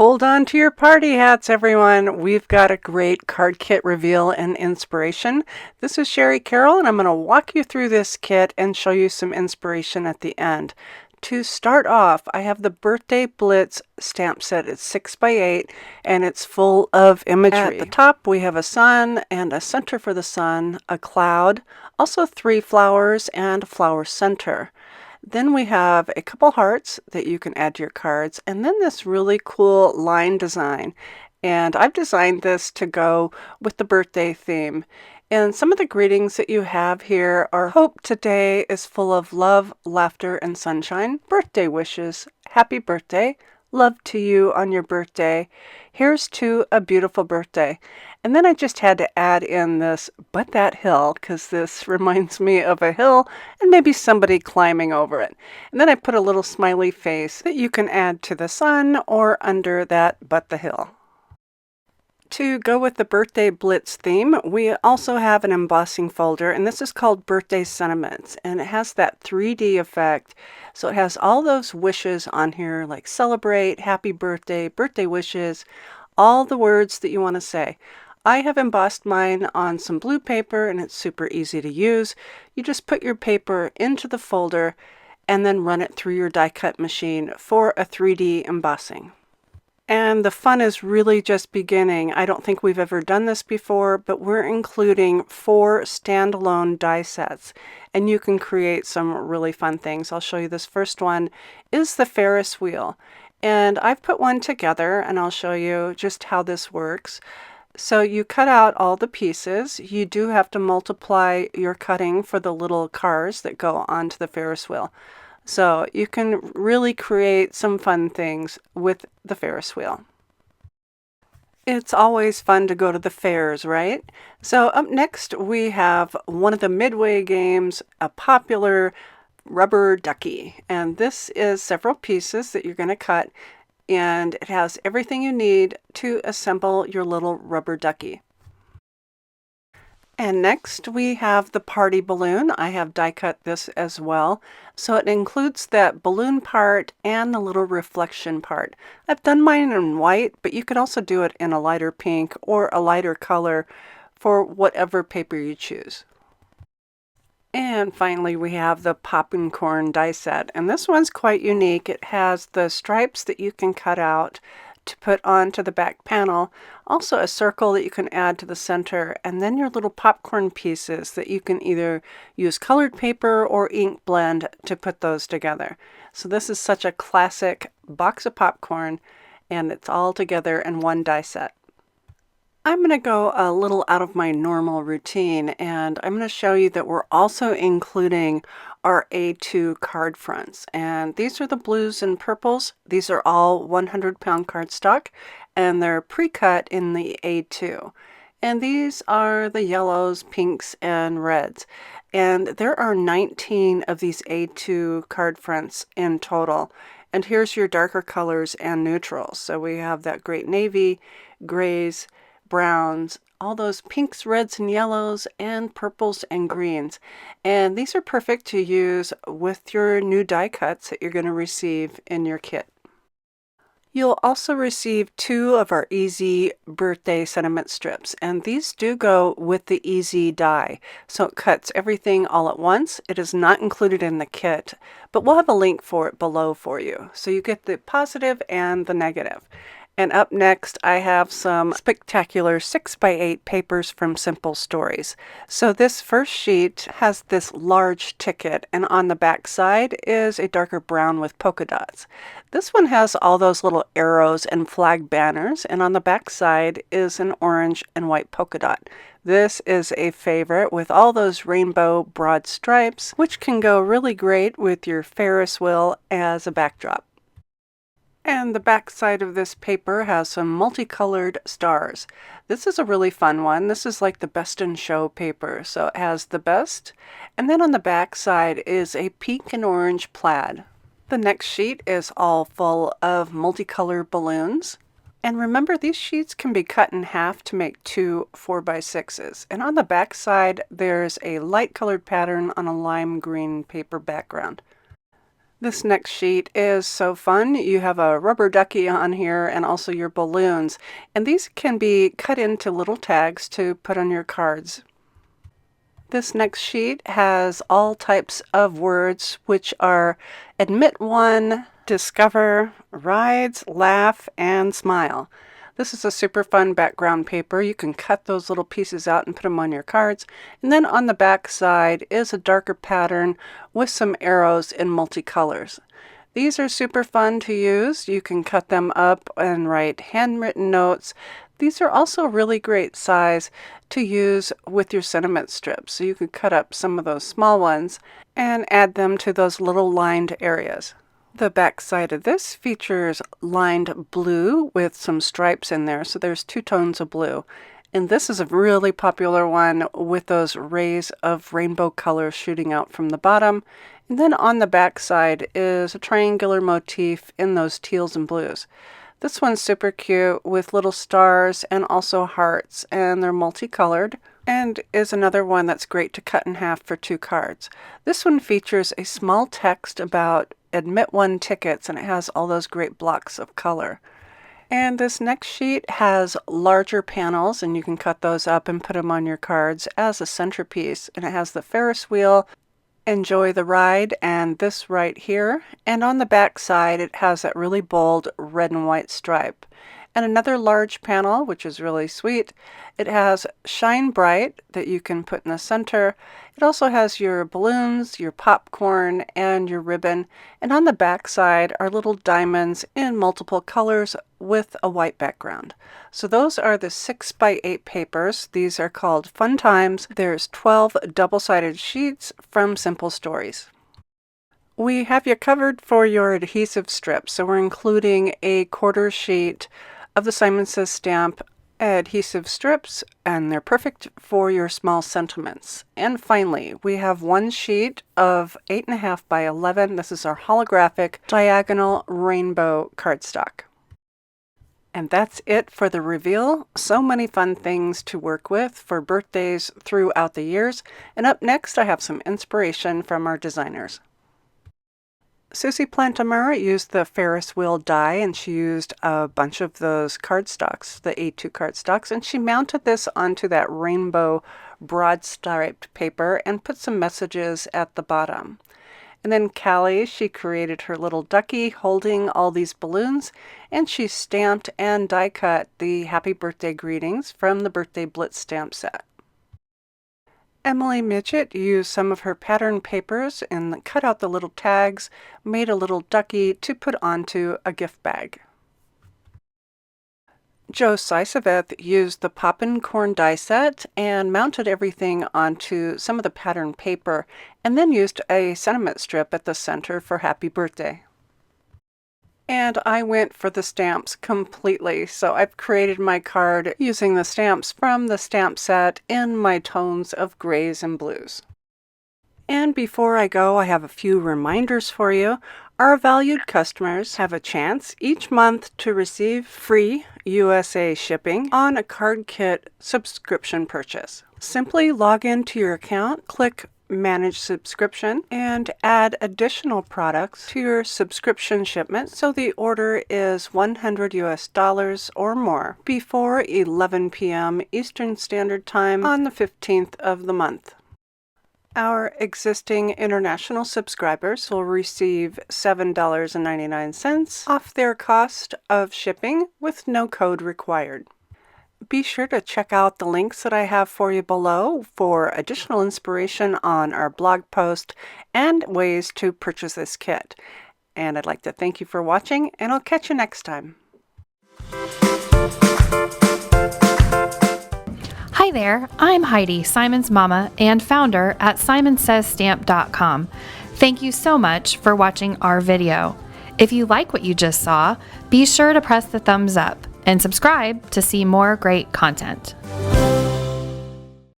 Hold on to your party hats, everyone. We've got a great card kit reveal and inspiration. This is Sherry Carroll, and I'm going to walk you through this kit and show you some inspiration at the end. To start off, I have the Birthday Blitz stamp set. It's 6x8 and it's full of imagery. At the top, we have a sun and a center for the sun, a cloud, also 3 flowers and a flower center. Then we have a couple hearts that you can add to your cards, and then this really cool line design. And I've designed this to go with the birthday theme. And some of the greetings that you have here are: hope today is full of love, laughter, and sunshine. Birthday wishes, happy birthday, love to you on your birthday. Here's to a beautiful birthday. And then I just had to add in this, but that hill, because this reminds me of a hill and maybe somebody climbing over it. And then I put a little smiley face that you can add to the sun or under that, but the hill. To go with the Birthday Blitz theme, we also have an embossing folder, and this is called Birthday Sentiments, and it has that 3D effect. So it has all those wishes on here, like celebrate, happy birthday, birthday wishes, all the words that you want to say. I have embossed mine on some blue paper, and it's super easy to use. You just put your paper into the folder and then run it through your die cut machine for a 3D embossing. And the fun is really just beginning. I don't think we've ever done this before, but we're including 4 standalone die sets, and you can create some really fun things. I'll show you. This first one is the Ferris wheel, and I've put one together, and I'll show you just how this works. So you cut out all the pieces. You do have to multiply your cutting for the little cars that go onto the Ferris wheel. So you can really create some fun things with the Ferris wheel. It's always fun to go to the fairs, right? So up next we have one of the Midway games, a popular rubber ducky. And this is several pieces that you're going to cut, and it has everything you need to assemble your little rubber ducky. And next we have the party balloon. I have die cut this as well. So it includes that balloon part and the little reflection part. I've done mine in white, but you could also do it in a lighter pink or a lighter color for whatever paper you choose. And finally, we have the popcorn die set, and this one's quite unique. It has the stripes that you can cut out to put onto the back panel, also a circle that you can add to the center, and then your little popcorn pieces that you can either use colored paper or ink blend to put those together. So this is such a classic box of popcorn, and it's all together in one die set. I'm going to go a little out of my normal routine, and I'm going to show you that we're also including our A2 card fronts. And these are the blues and purples. These are all 100-pound cardstock, and they're pre-cut in the A2. And these are the yellows, pinks, and reds. And there are 19 of these A2 card fronts in total. And here's your darker colors and neutrals. So we have that great navy, grays, browns, all those pinks, reds, and yellows, and purples and greens. And these are perfect to use with your new die cuts that you're going to receive in your kit. You'll also receive 2 of our easy birthday sentiment strips, and these do go with the easy die. So it cuts everything all at once. It is not included in the kit, but we'll have a link for it below for you. So you get the positive and the negative. And up next, I have some spectacular 6x8 papers from Simple Stories. So this first sheet has this large ticket, and on the back side is a darker brown with polka dots. This one has all those little arrows and flag banners, and on the back side is an orange and white polka dot. This is a favorite with all those rainbow broad stripes, which can go really great with your Ferris wheel as a backdrop. And the back side of this paper has some multicolored stars. This is a really fun one. This is like the Best in Show paper. So it has the best, and then on the back side is a pink and orange plaid. The next sheet is all full of multicolored balloons. And remember, these sheets can be cut in half to make 2 4x6s. And on the back side, there's a light colored pattern on a lime green paper background. This next sheet is so fun. You have a rubber ducky on here and also your balloons, and these can be cut into little tags to put on your cards. This next sheet has all types of words, which are admit one, discover, rides, laugh, and smile. This is a super fun background paper. You can cut those little pieces out and put them on your cards. And then on the back side is a darker pattern with some arrows in multicolors. These are super fun to use. You can cut them up and write handwritten notes. These are also really great size to use with your sentiment strips. So you could cut up some of those small ones and add them to those little lined areas. The back side of this features lined blue with some stripes in there, so there's 2 tones of blue. And this is a really popular one with those rays of rainbow colors shooting out from the bottom. And then on the back side is a triangular motif in those teals and blues. This one's super cute with little stars and also hearts, and they're multicolored, and is another one that's great to cut in half for 2 cards. This one features a small text about admit one tickets, and it has all those great blocks of color. And this next sheet has larger panels, and you can cut those up and put them on your cards as a centerpiece. And it has the Ferris wheel, enjoy the ride, and this right here. And on the back side, it has that really bold red and white stripe. And another large panel, which is really sweet. It has Shine Bright that you can put in the center. It also has your balloons, your popcorn, and your ribbon. And on the back side are little diamonds in multiple colors with a white background. So those are the 6x8 papers. These are called Fun Times. There's 12 double-sided sheets from Simple Stories. We have you covered for your adhesive strips. So we're including a quarter sheet of the Simon Says stamp adhesive strips, and they're perfect for your small sentiments. And finally, we have one sheet of 8.5 by 11. This is our holographic diagonal rainbow cardstock. And that's it for the reveal. So many fun things to work with for birthdays throughout the years. And up next, I have some inspiration from our designers. Susie Plantamer used the Ferris wheel die, and she used a bunch of those cardstocks, the A2 cardstocks, and she mounted this onto that rainbow broad striped paper and put some messages at the bottom. And then Callie, she created her little ducky holding all these balloons, and she stamped and die cut the happy birthday greetings from the Birthday Blitz stamp set. Emily Midget used some of her pattern papers and cut out the little tags, made a little ducky to put onto a gift bag. Joe Sisaveth used the Poppin' Corn die set and mounted everything onto some of the pattern paper, and then used a sentiment strip at the center for Happy Birthday. And I went for the stamps completely, so I've created my card using the stamps from the stamp set in my tones of grays and blues. And before I go, I have a few reminders for you. Our valued customers have a chance each month to receive free USA shipping on a card kit subscription purchase. Simply log into your account, click Manage Subscription, and add additional products to your subscription shipment so the order is $100 US or more before 11 p.m. Eastern Standard Time on the 15th of the month. Our existing international subscribers will receive $7.99 off their cost of shipping with no code required. Be sure to check out the links that I have for you below for additional inspiration on our blog post and ways to purchase this kit. And I'd like to thank you for watching, and I'll catch you next time. Hi there, I'm Heidi, Simon's mama and founder at simonsaysstamp.com. Thank you so much for watching our video. If you like what you just saw, be sure to press the thumbs up and subscribe to see more great content.